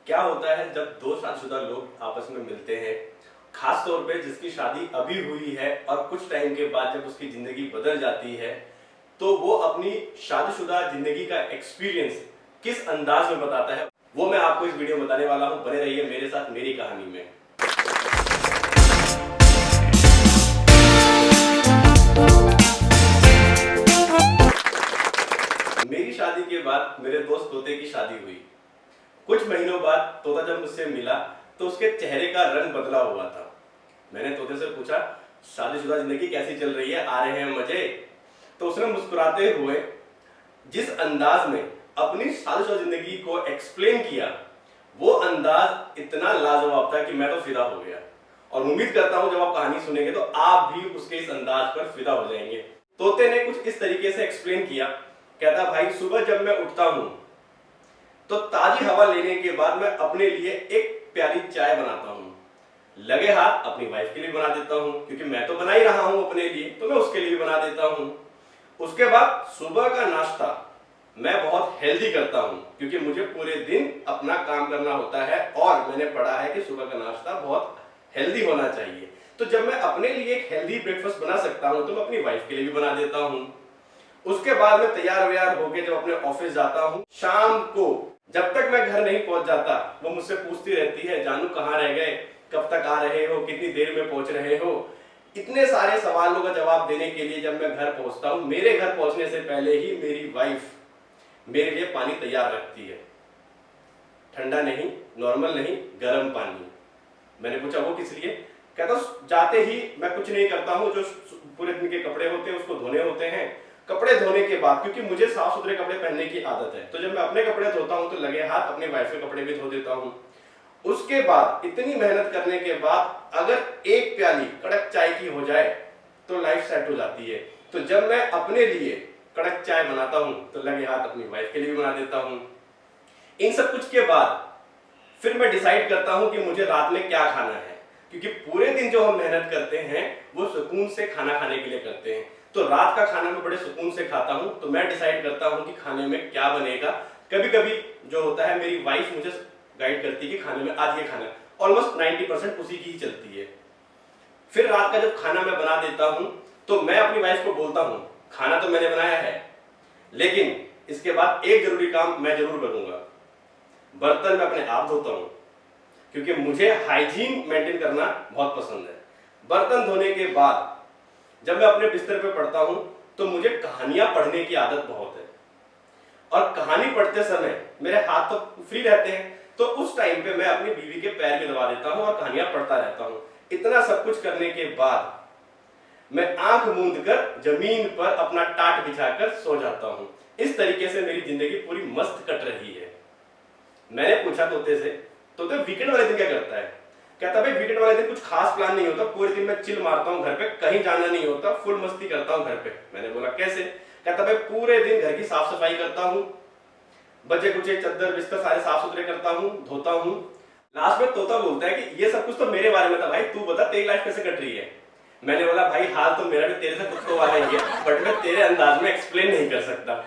क्या होता है जब दो शादीशुदा लोग आपस में मिलते हैं, खास तौर पे जिसकी शादी अभी हुई है और कुछ टाइम के बाद जब उसकी जिंदगी बदल जाती है, तो वो अपनी शादीशुदा जिंदगी का एक्सपीरियंस किस अंदाज में बताता है, वो मैं आपको इस वीडियो में बताने वाला हूं। बने रहिए मेरे साथ मेरी कहानी में। मेरी शादी के बाद मेरे दोस्त तोते की शादी हुई। कुछ महीनों बाद तोता जब मुझसे मिला तो उसके चेहरे का रंग बदला हुआ था। मैंने तोते से पूछा, शादीशुदा जिंदगी कैसी चल रही है, आ रहे हैं मजे? तो उसने मुस्कुराते हुए जिस अंदाज में अपनी शादीशुदा जिंदगी को एक्सप्लेन किया, वो अंदाज इतना लाजवाब था कि मैं तो फिदा हो गया। और उम्मीद करता हूं जब आप कहानी सुनेंगे तो आप भी उसके इस अंदाज पर फिदा हो जाएंगे। तोते ने कुछ इस तरीके से एक्सप्लेन किया, कहता, भाई सुबह जब मैं उठता हूं तो ताजी हवा लेने के बाद मैं अपने लिए एक प्याली चाय बनाता हूं। लगे हाथ अपनी वाइफ के लिए बना देता हूं, क्योंकि मैं तो बना ही रहा हूं अपने लिए, तो मैं उसके लिए भी बना देता हूं। उसके बाद सुबह का नाश्ता मैं बहुत हेल्दी करता हूं, क्योंकि मुझे पूरे दिन अपना काम करना होता है और मैंने पढ़ा है कि सुबह का नाश्ता बहुत हेल्दी होना चाहिए। तो जब मैं अपने लिए एक हेल्दी ब्रेकफास्ट बना सकता हूं तो मैं अपनी वाइफ के लिए भी बना देता हूं। उसके बाद मैं तैयार व्यार होकर जब अपने ऑफिस जाता हूं, शाम को जब तक मैं घर नहीं पहुंच जाता वो मुझसे पूछती रहती है, जानू कहाँ रह गए, कब तक आ रहे हो, कितनी देर में पहुंच रहे हो। इतने सारे सवालों का जवाब देने के लिए जब मैं घर पहुंचता हूं, मेरे घर पहुंचने से पहले ही मेरी वाइफ मेरे लिए पानी तैयार रखती है। ठंडा नहीं, नॉर्मल नहीं, गर्म पानी। मैंने पूछा वो किस लिए? कहता, जाते ही मैं कुछ नहीं करता हूं, जो पूरे दिन के कपड़े होते हैं उसको धोने होते हैं। कपड़े धोने के बाद, क्योंकि मुझे साफ सुथरे कपड़े पहनने की आदत है, तो जब मैं अपने कपड़े धोता हूं तो लगे हाथ अपने वाइफ के कपड़े भी धो देता हूं। उसके बाद इतनी मेहनत करने के बाद अगर एक प्याली कड़क चाय की हो जाए तो लाइफ सेट हो जाती है। तो जब मैं अपने लिए कड़क चाय बनाता हूं तो लगे हाथ अपनी वाइफ के लिए भी बना देता हूं। इन सब कुछ के बाद फिर मैं डिसाइड करता हूं कि मुझे रात में क्या खाना है, क्योंकि पूरे दिन जो हम मेहनत करते हैं वो सुकून से खाना खाने के लिए करते हैं। तो रात का खाना मैं बड़े सुकून से खाता हूं। तो मैं डिसाइड करता हूं कि खाने में क्या बनेगा। कभी कभी जो होता है मेरी वाइफ मुझे गाइड करती है कि खाने में आज ये खाना है, ऑलमोस्ट 90% उसी की ही चलती है। फिर रात का जब खाना मैं बना देता हूं तो मैं अपनी वाइफ को बोलता हूं, खाना तो मैंने बनाया है, लेकिन इसके बाद एक जरूरी काम मैं जरूर करूंगा। बर्तन मैं अपने आप धोता हूं, क्योंकि मुझे हाइजीन मेंटेन करना बहुत पसंद है। बर्तन धोने के बाद जब मैं अपने बिस्तर पे पढ़ता हूं तो मुझे कहानियां पढ़ने की आदत बहुत है, और कहानी पढ़ते समय मेरे हाथ तो फ्री रहते हैं, तो उस टाइम पे मैं अपनी बीवी के पैर में दबा देता हूं और कहानियां पढ़ता रहता हूं। इतना सब कुछ करने के बाद मैं आंख मूंद कर जमीन पर अपना टाट बिछाकर सो जाता हूं। इस तरीके से मेरी जिंदगी पूरी मस्त कट रही है। मैंने पूछा तोते से, तोते वीकेंड वाले दिन क्या करता है? कहता, भाई वीकेंड वाले दिन कुछ खास प्लान नहीं होता, पूरे दिन मैं चिल मारता हूँ घर पे, कहीं जाना नहीं होता, फुल मस्ती करता हूँ घर पे। मैंने बोला कैसे? कहता, भाई पूरे दिन घर की साफ सफाई करता हूँ, बचे कुचे चद्दर बिस्तर सारे साफ सुथरे करता हूँ, धोता हूँ। लास्ट में तोता बोलता है कि ये सब कुछ तो मेरे बारे में था, भाई तू बता तेरी लाइफ कैसे कट रही है? मैंने बोला, भाई हाल तो मेरा भी तेरे से कुत्तों वाला ही है, बट मैं तेरे अंदाज में एक्सप्लेन नहीं कर सकता।